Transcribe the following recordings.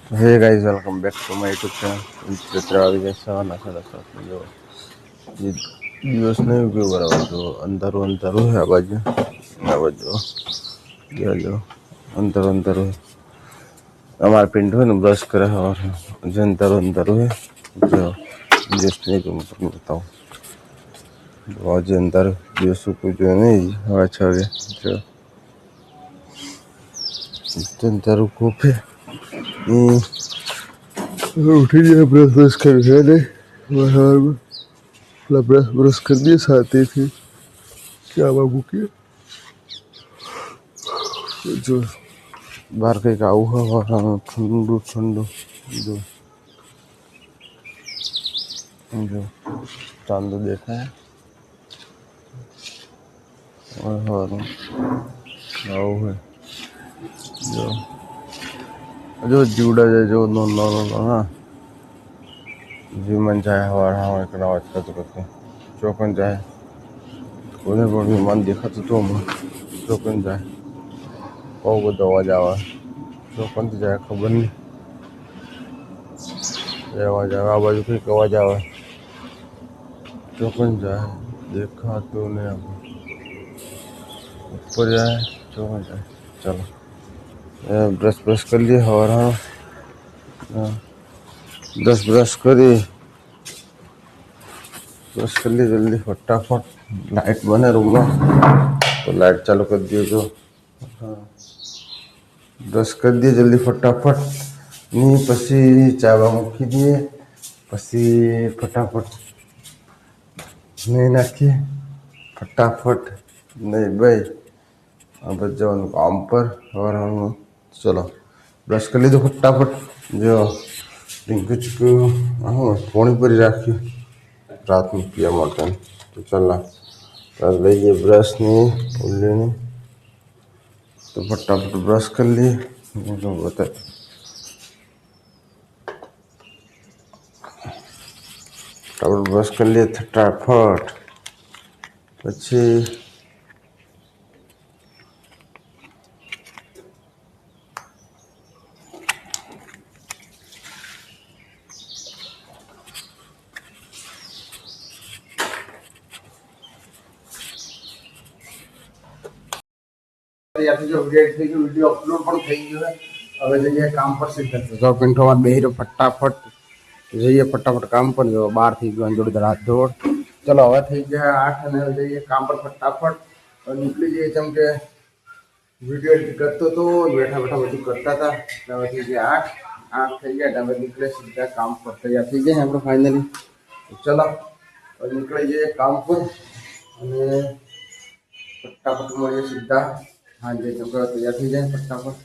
Hey guys, welcome back to my YouTube channel. चित्र આવી ગયા સવારના 7:30 જો દિવસ નહીં ઉગ્યો બરાબર જો અંધારું અંધારું છે આ બાજુ જો અંધારું અંધારું અમારા પિંડ હોય ને બ્રશ કરે સવારે જે અંધારું અંધારું છે જો દિવસ નહીં ઉગ્યો તમને બતાવું જો આજે અંધારું દિવસ ઉગ્યો જો નહીં હવે 6 વાગે જો અંધારું ખૂબ છે उठी जाए ब्रश ब्रश कर ब्रश ब्रश कर दिए साथे थे क्या बाबू के जो बाहर कहीं का हुआ ठंडू ठंडू जो जो चांद देखा है और है जो जीवड़ा जाए जो नो नो नो हाँ जीवन जाए हमारा हम एक नाव अच्छा तो करते चौकन जाए कोने पर भी मन देखा तो हम चौकन जाए बहुत बहुत आवाज आवा चौकन तो जाए खबर नहीं आवाज आवे आ बाजू कहीं आवाज आवे चौकन जाए देखा तो नहीं ऊपर जाए चौकन जाए चलो ब्रश ब्रश कर लिए और हाँ 10 ब्रश करी ब्रश कर लिए जल्दी फटाफट लाइट बने रूम में तो लाइट चालू कर दिए जो ब्रश कर दिए जल्दी फटाफट नहीं पसी चावा मूकी दिए पसी फटाफट नहीं नाखिए फटाफट नहीं भाई अब जाओ काम पर और हम चलो ब्रश कर लीजिए फटाफट जो रिंकू चिकू हाँ पोनी पर राखी रात में पिया मटन तो चलना कर लीजिए ब्रश नहीं उल्ले नहीं तो फटाफट ब्रश कर लिए तो बता फटाफट ब्रश कर लिए फटाफट अच्छी जो वीडियो अपलोड पण થઈ ગયો है હવે જઈએ કામ પર સીધા જો પિંઠોમાં બેહી રહ્યો ફટાફટ જઈએ ફટાફટ કામ પર જો 12 થઈ ગયો જોડે રાત દોડ ચલો હવે થઈ ગયા 8 અને જઈએ કામ પર ફટાફટ और निकली जाइए चम के वीडियो एडिट करते तो बैठा बैठा બધું કરતા હતા હવે થઈ ગયા 8 થઈ ગયા હવે નીકળે સીધા કામ પર તૈયાર થઈ ગયા આપણે ફાઇનલી ચલો હવે નીકળી જઈએ કામ પર અને ફટાફટ મળીએ સીધા हाँ जी चलो तैयार थी जाए फटाफट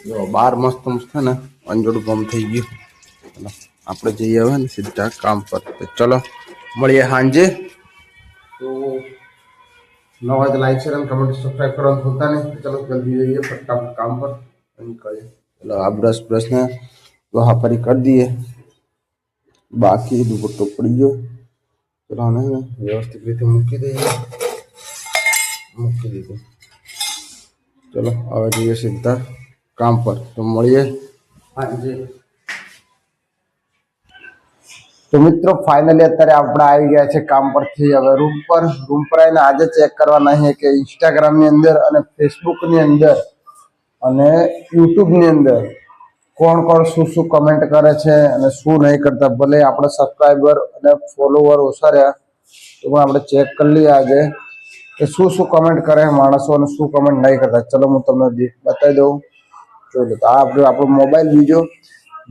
जो 12 मस्त मस्त है ना अंजोड़ बम थी गई चलो आप जाइए सीधा काम पर तो चलो મળીએ हाँ तो नवा तो लाइक शेयर कमेंट सब्सक्राइब करना भूलता नहीं तो चलो जल्दी जाइए फटाफट काम पर निकलिए चलो आप ब्रश ब्रश ने वहाँ पर ही कर दिए बाकी दुपट्टो पड़ी गयो चलो ना व्यवस्थित रीते मूकी दीजिए चलो હવે જઈએ સીધા કામ પર તો મળીએ हाँ जी तो मित्रों फाइनली અત્યારે આપણે આવી ગયા છે કામ પરથી હવે રૂમ પર આવીને આજે ચેક કરવાના છે કે ઇન્સ્ટાગ્રામ ની અંદર અને ફેસબુક ની અંદર અને યુટ્યુબ ની અંદર કોણ કોણ શું કમેન્ટ કરે છે અને શું નહીં કરતા ભલે આપણે સબસ્ક્રાઇબર અને ફોલોવર ઓછા રહ્યા તો પણ આપણે ચેક કરી લઈએ આજે કે શું કમેન્ટ કરે માણસો અને શું કમેન્ટ નહીં કરતા ચલો હું તમને બતાવી દઉં ચલો તો આ આપણો મોબાઈલ બીજો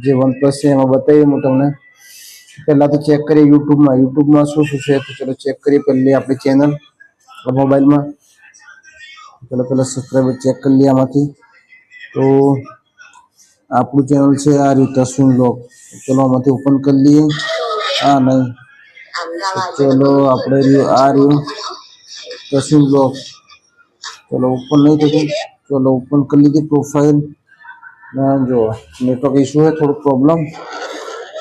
જે OnePlus છે એમાં બતાવીએ હું તમને પહેલાં તો ચેક કરીએ યુટ્યુબમાં શું છે તો ચલો ચેક કરીએ પહેલી આપણી ચેનલ મોબાઈલમાં ચલો પહેલાં સબસ્ક્રાઈબર ચેક કરી લઈએ આમાંથી તો આપણું ચેનલ છે આ રીતે અશ્વિન બ્લોગ ચલો આમાંથી ઓપન કરી લઈએ હા નહીં ચલો આપણે આ રહ્યું अश्विन ब्लॉग चलो ओपन नहीं थी चलो ओपन कर लीजिए प्रोफाइल जो नेटवर्क इशू है थोड़ा प्रॉब्लम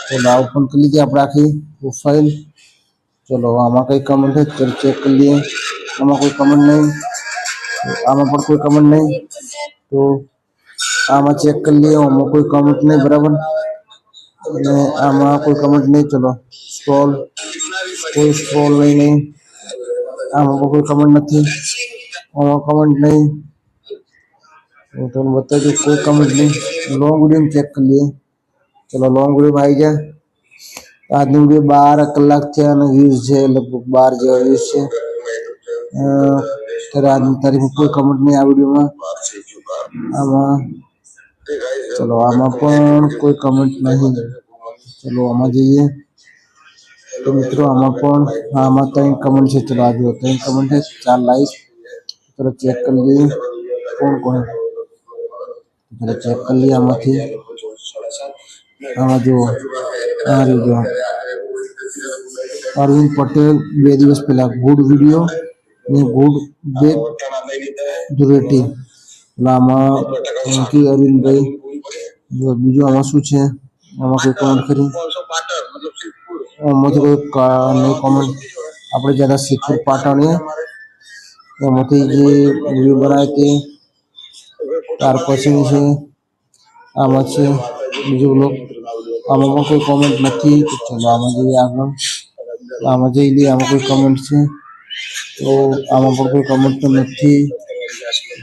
चलो ओपन कर लीजिए आप आखी प्रोफाइल चलो आमा कई कमेंट है चलो चेक कर लिए आमा कोई कमेंट नहीं आमा पर कोई कमेंट नहीं तो આમાં ચેક કરી લઈએ, આમાં કોઈ કમેન્ટ નહીં, બરાબર. અને આમાં કોઈ કમેન્ટ નહીં. ચલો સ્ક્રોલ, કોઈ સ્ક્રોલ નહીં. આમાં કોઈ કમેન્ટ નથી, આમાં કમેન્ટ નહીં. હું તમને બતાવી દઉં, કોઈ કમેન્ટ નહીં. લોંગ વિડીયો ચેક કરી લઈએ. ચલો લોંગ વિડીયો આવી ગયા. આજનો વિડીયો 12 કલાક છે અને વ્યૂઝ છે લગભગ 12 જેવા વ્યૂઝ છે. ત્યારે આજની તારીખમાં કોઈ કમેન્ટ નહીં આ વિડીયોમાં. આમાં ચલો આમાં પણ કોઈ કમેન્ટ નહીં. ચલો આમાં જઈએ તો મિત્રો આમાં પણ આમાં 3 કમેન્ટ છે. ચલો આ જો 3 કમેન્ટ છે, 4 લાઈક. ચલો ચેક કરી લઈએ કોણ કોણ. ચલો ચેક કરી લઈએ આમાંથી. આમાં જુઓ, આ રહ્યું અરવિંદ પટેલ 2 દિવસ પહેલા ગુડ વિડીયો ને ગુડ બેક ધુરેટી. આમાં થેન્ક યુ અરવિંદભાઈ. બીજું આમાં શું છે? આમાં કોઈ કમેન્ટ કરી? આમાંથી કોઈ નહીં કોમેન્ટ. આપણે જ્યાં સિદ્ધપુર પાટણ એમાંથી જે વિડીયો બનાવે તે ત્યાર પછી છે. આમાં છે બીજું બ્લોગ. આમાં પણ કોઈ કોમેન્ટ નથી. તો ચલો આમાં જઈએ આગળ. આમાં જઈ લઈએ. આમાં કોઈ કમેન્ટ છે? તો આમાં પણ કોઈ કમેન્ટ તો નથી.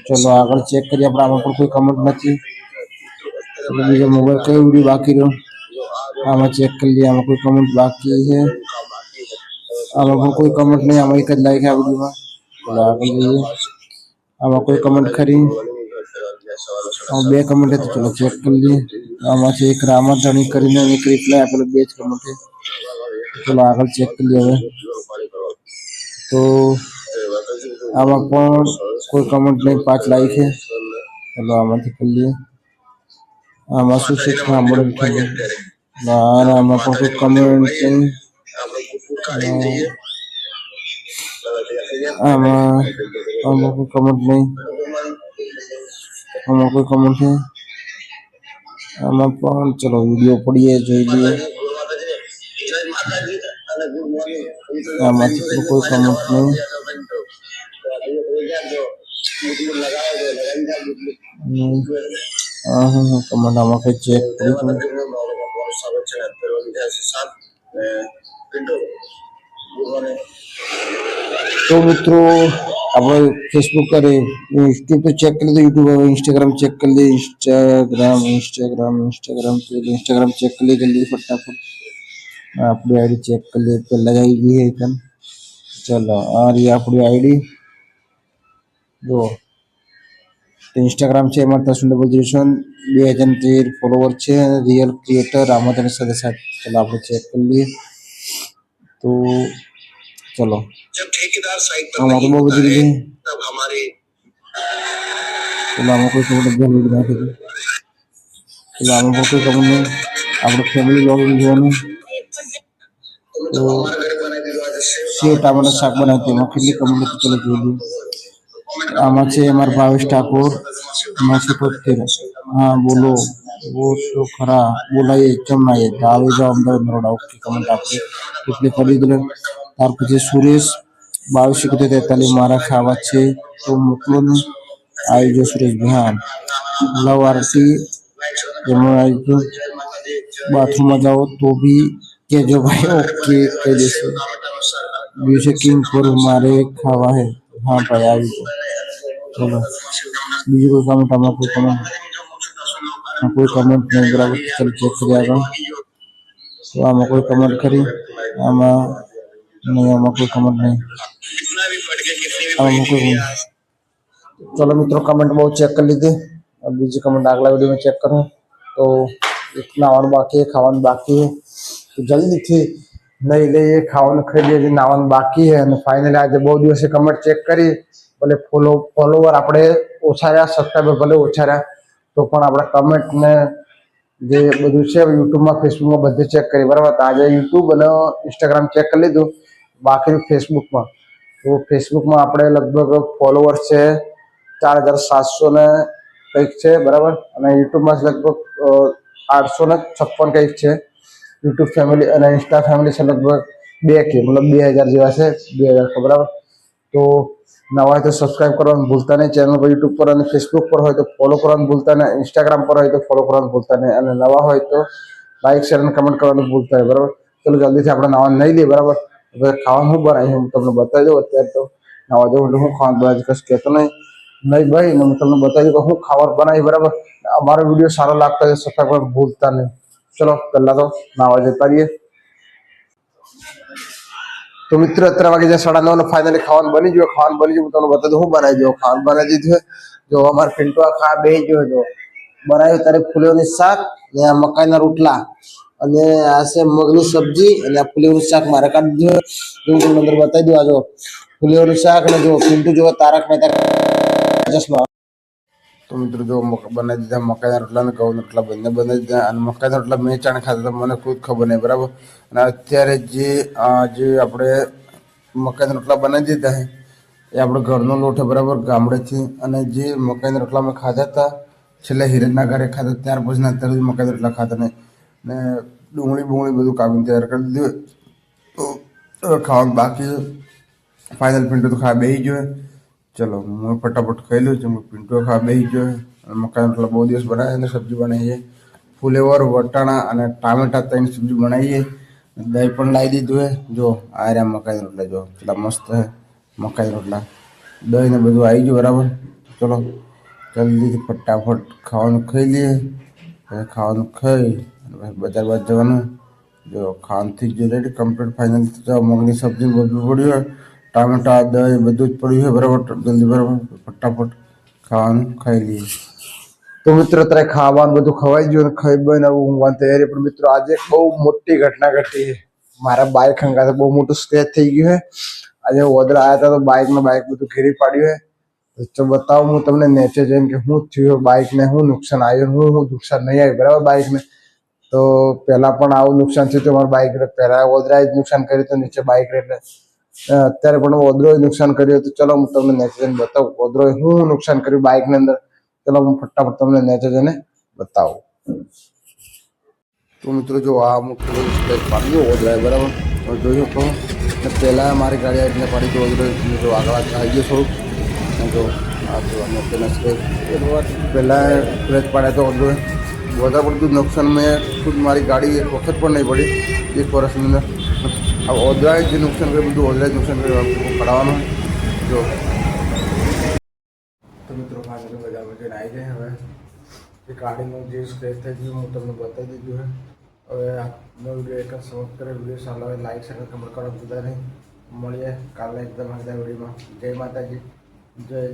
ચલો આગળ ચેક કરીએ આપણે. આમાં પણ કોઈ કમેન્ટ નથી. બીજો મોબાઈલ કયો વિડીયો બાકી રહ્યો? આમાં ચેક કરી લઈએ. આમાં કોઈ કમેન્ટ બાકી છે? આમાં પણ કોઈ કમેન્ટ નહીં. આમાં એક જ લાઈક છે આ વિડીયોમાં. ચલો આગળ જઈએ. આમાં કોઈ કમેન્ટ ખરી? 2 કમેન્ટ હતી. ચલો ચેક કરી લઈએ. આમાંથી એક રામાધણી કરીને એક રિપ્લાય આપેલો, 2 જ કમેન્ટ છે. ચલો આગળ ચેક કરી લઈએ હવે. તો આમાં પણ કોઈ કમેન્ટ નહીં, 5 લાઈક છે. ચલો આમાંથી કરી લઈએ. આમાં શું છે? સાંભળે આમાં પણ કોઈ કમેન્ટ નહીં. આમાં કોઈ કમેન્ટ નહીં. આમાં કોઈ કમેન્ટ છે? આમાં પણ ચલો વિડીયો પડીએ, જોઈ લઈએ. આમાંથી પણ કોઈ કમેન્ટ નહીં. કમેન્ટ આમાં કઈ ચેક કરી? તો મિત્રો આપણે ફેસબુક કરી, યુટ્યુબ તો ચેક કરી લીધું. યુટ્યુબ, હવે ઇન્સ્ટાગ્રામ ચેક કરી લઈએ. ઇન્સ્ટાગ્રામ ચેક કરી લઈએ જલ્દી ફટાફટ. આપણી આઈડી ચેક કરી લઈએ. પહેલા જ આવી ગઈ છે. ચલો આ રહી આપણી આઈડી. જો ઇન્સ્ટાગ્રામ છે, એમાં 10,007 ફોલોવર છે. રિયલ ક્રિએટર રામાધણી સાથે. ચલો આપણે ચેક કરી લઈએ. તો ચલો આમાં તો બહુ બધી રીતે. ચલો આમાં કોઈ કમેન્ટ નાખી દે. ચલો આમાં પણ કોઈ કમેન્ટ નહીં. આપણે ફેમિલી વ્લોગ જોવાનું. તો સેવ ટામેટાનું શાક બનાવ્યું, તેમાં કેટલી કમેન્ટ હતી? ચલો જોઈ લઈએ. આમાં છે અમારા ભાવેશ ઠાકોર 973. હા બોલો, वो तो खरा बोलाइए કેમ ના એ આવી જાઓ અમદાવાદ નરોડા. ઓકે કમેન્ટ આપી એટલે કરી દે. ત્યાર પછી સુરેશ 2273 મારા ખાવા છે તો મોકલો ને. આવી જો સુરેશભાઈ. હા લવ આરતી એમાં આવી ગયો. બાથરૂમમાં જાઓ તો બી કહેજો ભાઈ. ઓકે કહી દેશે. બીજું છે કિંગ ફોર મારે ખાવા હે. હા ભાઈ આવી ગયો. ચલો બીજું કોઈ કમેન્ટ? આમાં કોઈ કમેન્ટ? કોઈ કમેન્ટ નહીં, બરાબર. ચલો ચેક કરીએ આગળ. તો આમાં કોઈ કમેન્ટ ખરી? આમાં નહીં. આમાં કોઈ કમેન્ટ નહીં. આમાં કોઈ. ચલો મિત્રો કમેન્ટ બહુ ચેક કરી લીધી. બીજી કમેન્ટ આગલા વિડીયોમાં ચેક કરો. તો એક નાવાનું બાકી, ખાવાનું બાકી તો જલ્દીથી નહીં લઈએ. ખાવાનું ખાઈ લઈએ, નાવાનું બાકી છે. અને ફાઇનલી આજે બહુ દિવસે કમેન્ટ ચેક કરી. ભલે ફોલોવર આપણે ઓછા રહ્યા, સબસ્ક્રાઈબર ભલે ઓછા રહ્યા, તો પણ આપણે કમેન્ટ ને જે બધું છે યુટ્યુબમાં, ફેસબુકમાં બધે ચેક કરી, બરાબર. તો આજે યુટ્યુબ અને ઇન્સ્ટાગ્રામ ચેક કરી લીધું. બાકી ફેસબુકમાં, તો ફેસબુકમાં આપણે લગભગ ફોલોવર્સ છે 4,700 ને કંઈક છે, બરાબર. અને યુટ્યુબમાં લગભગ 856 કંઈક છે યુટ્યુબ ફેમિલી. અને ઇન્સ્ટા ફેમિલી છે લગભગ 2K, મતલબ 2,000 જેવા છે. 2,000, બરાબર. તો નવા હોય તો સબસ્ક્રાઇબ કરવાનું ભૂલતા નહીં ચેનલ પર યુટ્યુબ પર અને ફેસબુક પર હોય તો ફોલો કરવાનું ભૂલતા નહીં, ઇન્સ્ટાગ્રામ પર હોય તો ફોલો કરવાનું ભૂલતા નહીં અને નવા હોય તો લાઈક શેર અને કમેન્ટ કરવાનું ભૂલતા નહીં. બરાબર, ચલો જલ્દીથી આપણે નાવા નહીં લઈએ. બરાબર, હવે ખાવાનું શું બનાવી હું તમને બતાવી દઉં. અત્યારે તો નાવા જવું એટલે હું ખાવાનું બનાવી કશું કહેતો નહીં ભાઈ ને હું તમને બતાવી દઉં કે હું ખાવાનું બનાવી. બરાબર, અમારો વિડીયો સારો લાગતો હોય સબસ્ક્રાઇબ કરવાનું ભૂલતા નહીં. ચલો પહેલા તો નાવા જતા રહીએ. તો મિત્રો અત્યારે વાગે જ્યાં 9:30 ને ફાઇનલી ખાવાનું બની ગયું. ખાવાનું બની ગયું તમને બતાવી દઉં હું બનાવી દઉં. ખાવાનું બનાવી દીધું જો અમારે પિન્ટુ આ ખા બે ગયો જો બનાવ્યું ત્યારે ફુલેવરની શાક ને આ મકાઈના રોટલા અને આ છે મગની સબ્જી અને આ ફુલેવરનું શાક મારે કાઢી દીધું. હું તમને અંદર બતાવી દઉં. આ જો ફુલેવરનું શાક અને જો પિન્ટુ જો તારક મહેતા ચશ્મા. તો મિત્રો જો બનાવી દીધા મકાઈના રોટલા અને ઘઉંના રોટલા બંને બનાવી દીધા અને મકાઈના રોટલા મેં ચાણે ખાતા મને ખુદ ખબર નહીં. બરાબર, અને અત્યારે જે આપણે મકાઈના રોટલા બનાવી દીધા છે એ આપણે ઘરનો લોટ છે. બરાબર, ગામડેથી. અને જે મકાઈના રોટલા અમે ખાધા હતા છેલ્લે હિરેનના ઘરે ખાધા ત્યાર પછી અત્યારે મકાઈના રોટલા ખાતા નહીં ને ડુંગળી બધું કાપીને તૈયાર કરી દીધું. તો ખાવાનું બાકી ફાઇનલ પિન્ટુ તો ખાવા બેસી ગયો. ચલો હું ફટાફટ ખાઈ લઉં છું. પિન્ટુ ખાવા બેસી ગયો અને મકાઈના રોટલા બહુ દિવસ બનાવીએ અને સબ્જી બનાવીએ ફુલેવર વટાણા અને ટામેટા 3 સબ્જી બનાવીએ. દહીં પણ લાવી દીધું હે. જો આ રહ્યા મકાઈના રોટલા જો કેટલા મસ્ત હે મકાઈના રોટલા. દહીં ને બધું આવી ગયું. બરાબર, ચલો જલ્દીથી ફટાફટ ખાવાનું ખાઈ લઈએ. ખાવાનું ખાઈ બજાર જવાનું. જો ખાવાનું થઈ ગયું રેડી કમ્પ્લીટ ફાઇનલ. મગની સબ્જી બધું પડ્યું હોય ટામેટા દહીં બધું જ પડ્યું છે. બરાબર, જલ્દી બરાબર ફટાફટ ખાવાનું ખાઈ લઈએ. તો મિત્રો અત્યારે ખાવાનું બધું ખવાઈ ગયું અને ખાઈ બને ઊંઘવાની તૈયારી. પણ મિત્રો આજે એક બહુ મોટી ઘટના ઘટી. મારા બાઇક હંગાતે બહુ મોટું સ્ક્રેચ થઈ ગયું છે. આજે ઓદરા આવ્યા હતા તો બાઇક બધું ઘેરી પાડ્યું છે. તો બતાવું હું તમને નેચે જઈને કે શું થયું બાઇકને, શું નુકસાન આવ્યું, શું નુકસાન નહીં આવ્યું. બરાબર, બાઇકને તો પહેલા પણ આવું નુકસાન થયું હતું મારા બાઇકને. પહેલા ઓદરાએ જ નુકસાન કર્યું હતું નીચે બાઇક એટલે અત્યારે પણ ઓદરોએ નુકસાન કર્યું હતું. ચલો હું તમને નેચે જઈને બતાવું ઓદરોએ શું નુકસાન કર્યું બાઇકની અંદર. ચલો હું ફટાફટ તમને નેચે જઈને બતાવું. તો મિત્રો જો આ હું પાડી દઉં ઓદરાએ. બરાબર, જોયું કહું પહેલાં મારી ગાડી એટલે પાડી દઉં ઓદરો. જો આગળ આવી ગયો થોડુંક જો આ જો અમે પહેલાં સ્ક્રેચ પહેલાં સ્ક્રેચ પાડ્યા તો ઓદરોએ. વધારે પડતું નુકસાન મેં ખુદ મારી ગાડી એક વખત પણ નહીં પડી 1 વર્ષની અંદર. આ ઓદરાએ જે નુકસાન કર્યું બધું ઓદરાએ નુકસાન કર્યું પડાવવાનું. જો તો મિત્રો ફાઇનલી બજારમાં જઈને આવી જાય. હવે એ ગાડીનું જે સ્ક્રેચ થઈ ગયું હું તમને બતાવી દીધું છે. હવે આજનો વિડીયો એક જ સમાપ્ત કરે. વિડીયો સારો હોય લાઈક શેર કમેન્ટ કરવાનું ભૂલતા નહીં. મળીએ કાલે એકદમ આગલા વિડીયોમાં. જય માતાજી, જય